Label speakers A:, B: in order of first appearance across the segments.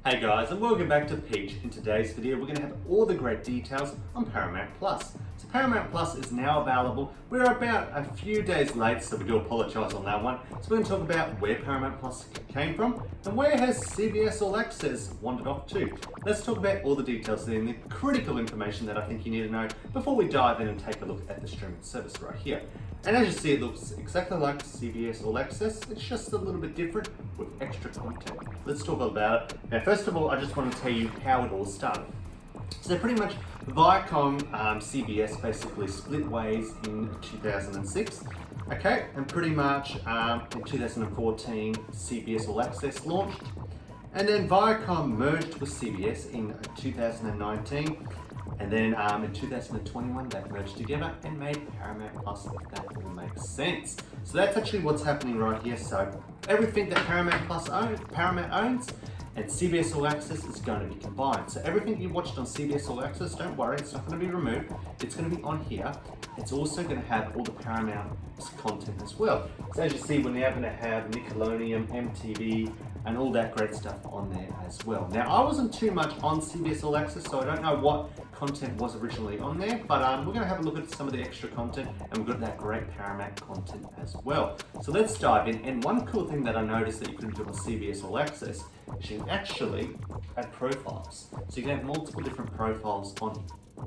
A: Hey guys, and welcome back to Peach. In today's video, we're going to have all the great details on Paramount Plus. So Paramount Plus is now available. We're about a few days late, so we do apologise on that one. So we're going to talk about where Paramount Plus came from and where has CBS All Access wandered off to. Let's talk about all the details and the critical information that I think you need to know before we dive in and take a look at the streaming service right here. And as you see, it looks exactly like CBS All Access. It's just a little bit different with extra content. Let's talk about it. Now, first of all, I just want to tell you how it all started. So pretty much VIACOM, CBS basically split ways in 2006. Okay, and pretty much in 2014, CBS All Access launched. And then Viacom merged with CBS in 2019. And then in 2021, they merged together and made Paramount Plus, if that all makes sense. So that's actually what's happening right here. So everything that Paramount owns and CBS All Access is going to be combined. So everything you watched on CBS All Access, don't worry, it's not going to be removed. It's going to be on here. It's also going to have all the Paramount content as well. So as you see, we're now going to have Nickelodeon, MTV, and all that great stuff on there as well. Now, I wasn't too much on CBS All Access, so I don't know what content was originally on there, but we're going to have a look at some of the extra content, and we've got that great Paramount content as well. So let's dive in. And one cool thing that I noticed that you couldn't do on CBS All Access is you can actually add profiles. So you can have multiple different profiles on here.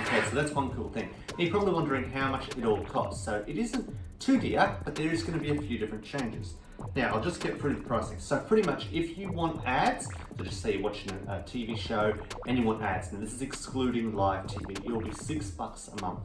A: Okay, so that's one cool thing. You're probably wondering how much it all costs. So it isn't too dear, but there is going to be a few different changes. Now, I'll just get through the pricing. So pretty much if you want ads, so just say you're watching a TV show and you want ads, and this is excluding live TV, it'll be $6 a month.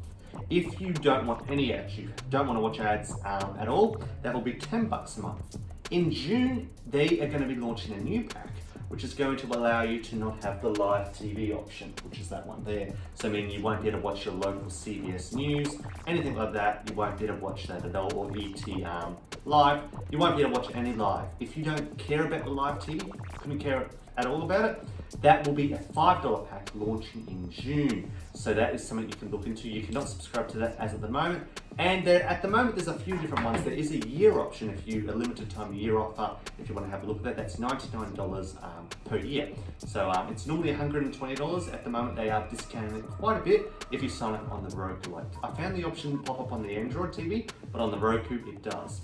A: If you don't want any ads, you don't want to watch ads at all, that will be $10 a month. In June, they are going to be launching a new pack, which is going to allow you to not have the live TV option, which is that one there. So I mean, you won't be able to watch your local CBS News, anything like that. You won't be able to watch that at all, or ET live. You won't be able to watch any live. If you don't care about the live TV, couldn't care at all about it, that will be a $5 pack launching in June. So that is something you can look into. You cannot subscribe to that as of the moment. And at the moment, there's a few different ones. There is a year option if you, a limited time year offer, if you want to have a look at that. That's $99 per year. So it's normally $120. At the moment, they are discounting it quite a bit if you sign up on the Roku. I found the option pop up on the Android TV, but on the Roku, it does.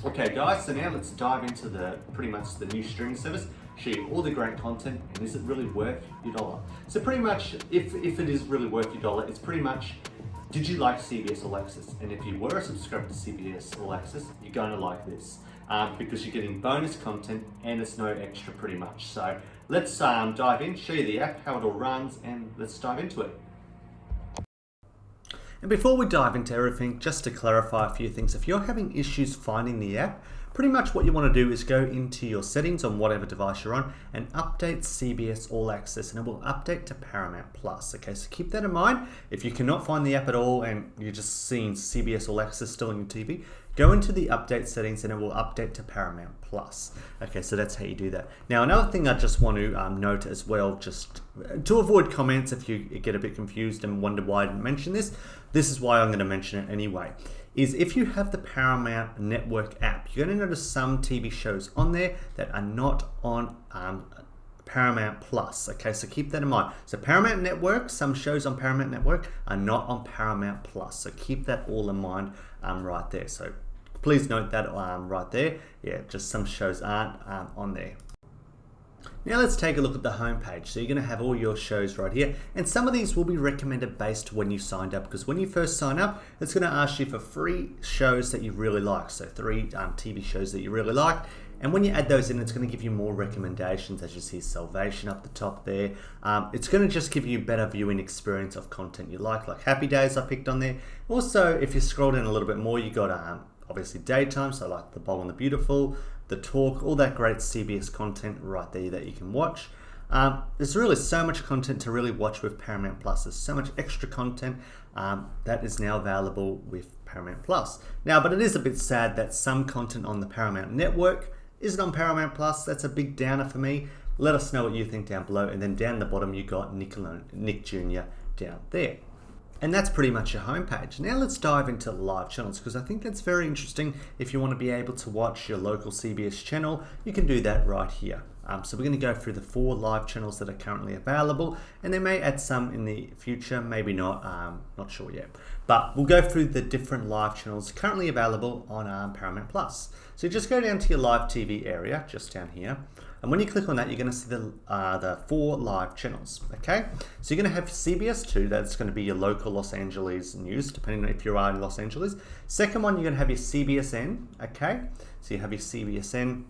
A: Okay guys, so now let's dive into pretty much the new streaming service, show you all the great content, and is it really worth your dollar? So pretty much, if it is really worth your dollar, it's pretty much, did you like CBS All Access? And if you were a subscriber to CBS All Access, you're going to like this, because you're getting bonus content and it's no extra pretty much. So let's dive in, show you the app, how it all runs, and let's dive into it. And before we dive into everything, just to clarify a few things, if you're having issues finding the app, pretty much what you want to do is go into your settings on whatever device you're on and update CBS All Access, and it will update to Paramount Plus. Okay, so keep that in mind. If you cannot find the app at all and you're just seeing CBS All Access still on your TV, go into the update settings and it will update to Paramount Plus. Okay, so that's how you do that. Now, another thing I just want to note as well, just to avoid comments if you get a bit confused and wonder why I didn't mention this, this is why I'm going to mention it anyway, is if you have the Paramount Network app, you're going to notice some TV shows on there that are not on Paramount Plus. Okay, so keep that in mind. So Paramount Network, some shows on Paramount Network are not on Paramount Plus. So keep that all in mind right there. So please note that right there. Yeah, just some shows aren't on there. Now let's take a look at the homepage. So you're going to have all your shows right here, and some of these will be recommended based when you signed up, because when you first sign up, it's going to ask you for 3 shows that you really like. So 3 TV shows that you really like, and when you add those in, it's going to give you more recommendations. As you see, Salvation up the top there. It's going to just give you better viewing experience of content you like Happy Days I picked on there. Also, if you scroll down a little bit more, you got obviously daytime, so like The Bold and the Beautiful, The Talk, all that great CBS content right there that you can watch. There's really so much content to really watch with Paramount Plus. There's so much extra content that is now available with Paramount Plus. Now, but it is a bit sad that some content on the Paramount Network isn't on Paramount Plus. That's a big downer for me. Let us know what you think down below. And then down the bottom, you got Nick Jr. down there. And that's pretty much your homepage. Now let's dive into live channels, because I think that's very interesting. If you want to be able to watch your local CBS channel, you can do that right here. So we're going to go through the 4 live channels that are currently available, and they may add some in the future, maybe not, not sure yet. But we'll go through the different live channels currently available on Paramount Plus. So you just go down to your live TV area, just down here, and when you click on that, you're going to see the 4 live channels, okay? So you're going to have CBS2, that's going to be your local Los Angeles news, depending on if you are in Los Angeles. Second one, you're going to have your CBSN, okay? So you have your CBSN.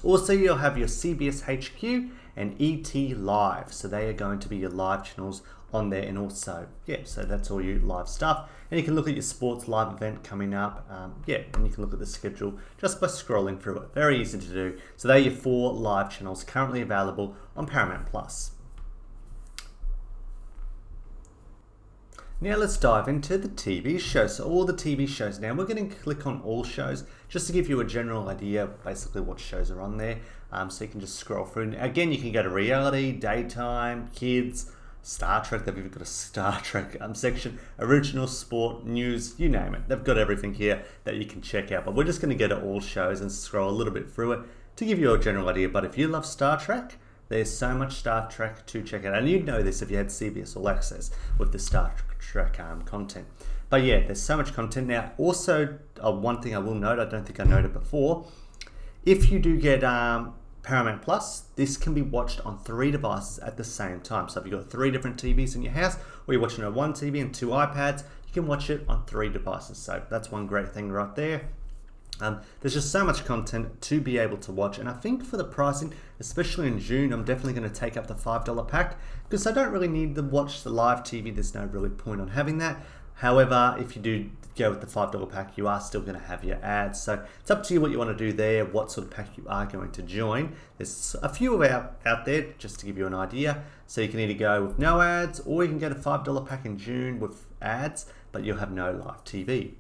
A: Also, you'll have your CBS HQ and ET Live. So they are going to be your live channels on there, and also, yeah, so that's all your live stuff. And you can look at your sports live event coming up. Yeah, and you can look at the schedule just by scrolling through it. Very easy to do. So they're your 4 live channels currently available on Paramount Plus. Now let's dive into the TV shows. So all the TV shows. Now we're going to click on all shows just to give you a general idea of basically what shows are on there. So you can just scroll through. And again, you can go to reality, daytime, kids, Star Trek. They've even got a Star Trek section, original, sport, news, you name it. They've got everything here that you can check out. But we're just going to go to all shows and scroll a little bit through it to give you a general idea. But if you love Star Trek, there's so much Star Trek to check out. And you'd know this if you had CBS All Access with the Star Trek content. But yeah, there's so much content. Now, also, one thing I will note, I don't think I noted before, if you do get Paramount Plus, this can be watched on 3 devices at the same time. So if you've got 3 different TVs in your house, or you're watching on 1 TV and 2 iPads, you can watch it on 3 devices. So that's one great thing right there. There's just so much content to be able to watch, and I think for the pricing, especially in June, I'm definitely going to take up the $5 pack because I don't really need to watch the live TV. There's no really point on having that. However, if you do go with the $5 pack, you are still going to have your ads. So it's up to you what you want to do there, what sort of pack you are going to join. There's a few out there just to give you an idea. So you can either go with no ads, or you can get a $5 pack in June with ads, but you'll have no live TV.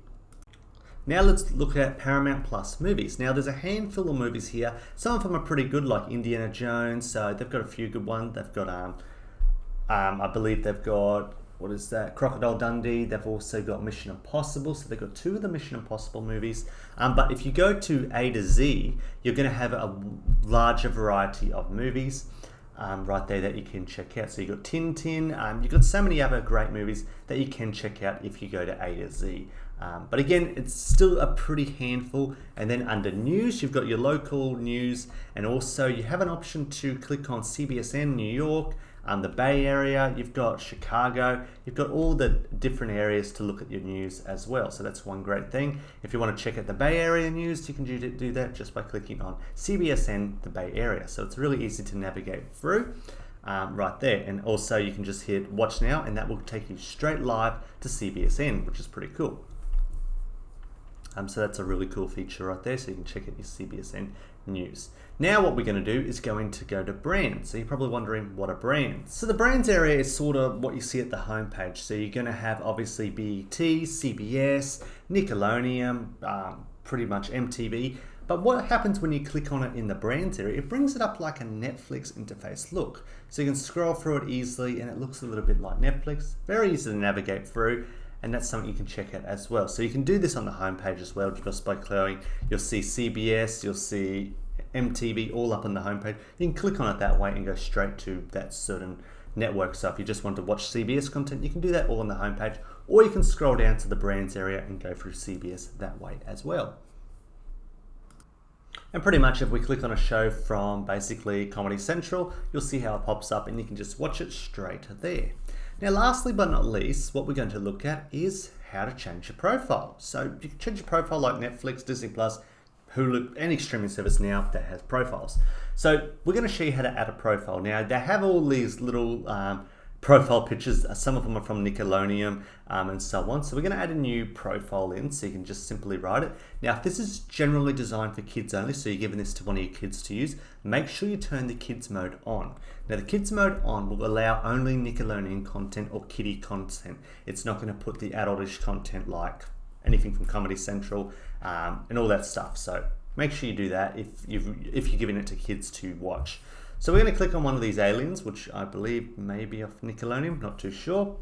A: Now let's look at Paramount Plus movies. Now there's a handful of movies here. Some of them are pretty good, like Indiana Jones. So they've got a few good ones. They've got, I believe they've got, what is that? Crocodile Dundee. They've also got Mission Impossible. So they've got 2 of the Mission Impossible movies. But if you go to A to Z, you're going to have a larger variety of movies right there that you can check out. So you've got Tintin. You've got so many other great movies that you can check out if you go to A to Z. But again, it's still a pretty handful. And then under news, you've got your local news, and also you have an option to click on CBSN New York, the Bay Area, you've got Chicago, you've got all the different areas to look at your news as well. So that's one great thing. If you want to check out the Bay Area news, you can do that just by clicking on CBSN, the Bay Area. So it's really easy to navigate through. Right there, and also you can just hit watch now, and that will take you straight live to CBSN, which is pretty cool. So that's a really cool feature right there, so you can check out your CBSN news. Now what we're going to do is going to go to brands. So you're probably wondering, what are brands? So the brands area is sort of what you see at the homepage. So you're going to have obviously BET, CBS, Nickelodeon, pretty much MTV. But what happens when you click on it in the brands area, it brings it up like a Netflix interface look. So you can scroll through it easily, and it looks a little bit like Netflix. Very easy to navigate through. And that's something you can check out as well. So you can do this on the homepage as well, just by clicking. You'll see CBS, you'll see MTV all up on the homepage. You can click on it that way and go straight to that certain network. So if you just want to watch CBS content, you can do that all on the homepage, or you can scroll down to the brands area and go through CBS that way as well. And pretty much if we click on a show from basically Comedy Central, you'll see how it pops up, and you can just watch it straight there. Now lastly but not least, what we're going to look at is how to change your profile. So you can change your profile like Netflix, Disney Plus, Hulu, any streaming service now that has profiles. So we're going to show you how to add a profile. Now they have all these little profile pictures. Some of them are from Nickelodeon and so on. So we're going to add a new profile in, so you can just simply write it. Now, if this is generally designed for kids only, so you're giving this to one of your kids to use, make sure you turn the kids mode on. Now, the kids mode on will allow only Nickelodeon content or kiddie content. It's not going to put the adultish content like anything from Comedy Central and all that stuff. So make sure you do that if you're giving it to kids to watch. So we're going to click on one of these aliens, which I believe may be off Nickelodeon, not too sure.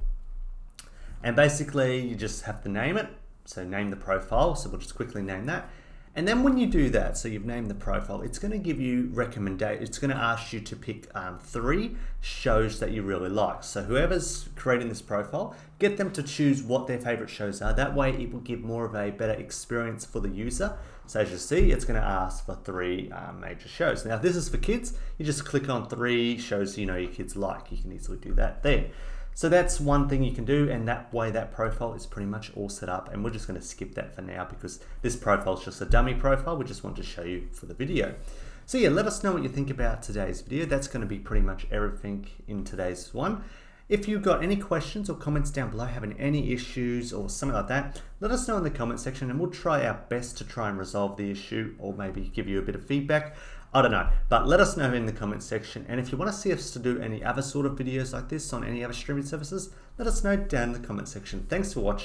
A: And basically you just have to name it. So name the profile, so we'll just quickly name that.
B: And then when you do that, so you've named the profile, it's going to give you recommendations. It's going to ask you to pick 3 shows that you really like. So whoever's creating this profile, get them to choose what their favorite shows are. That way it will give more of a better experience for the user. So as you see, it's going to ask for 3 major shows. Now, if this is for kids, you just click on 3 shows you know your kids like. You can easily do that there. So that's one thing you can do, and that way that profile is pretty much all set up, and we're just going to skip that for now because this profile is just a dummy profile. We just want to show you for the video. So yeah, let us know what you think about today's video. That's going to be pretty much everything in today's one. If you've got any questions or comments down below, having any issues or something like that, let us know in the comment section and we'll try our best to try and resolve the issue or maybe give you a bit of feedback. I don't know, but let us know in the comment section. And if you want to see us to do any other sort of videos like this on any other streaming services, let us know down in the comment section. Thanks for watching.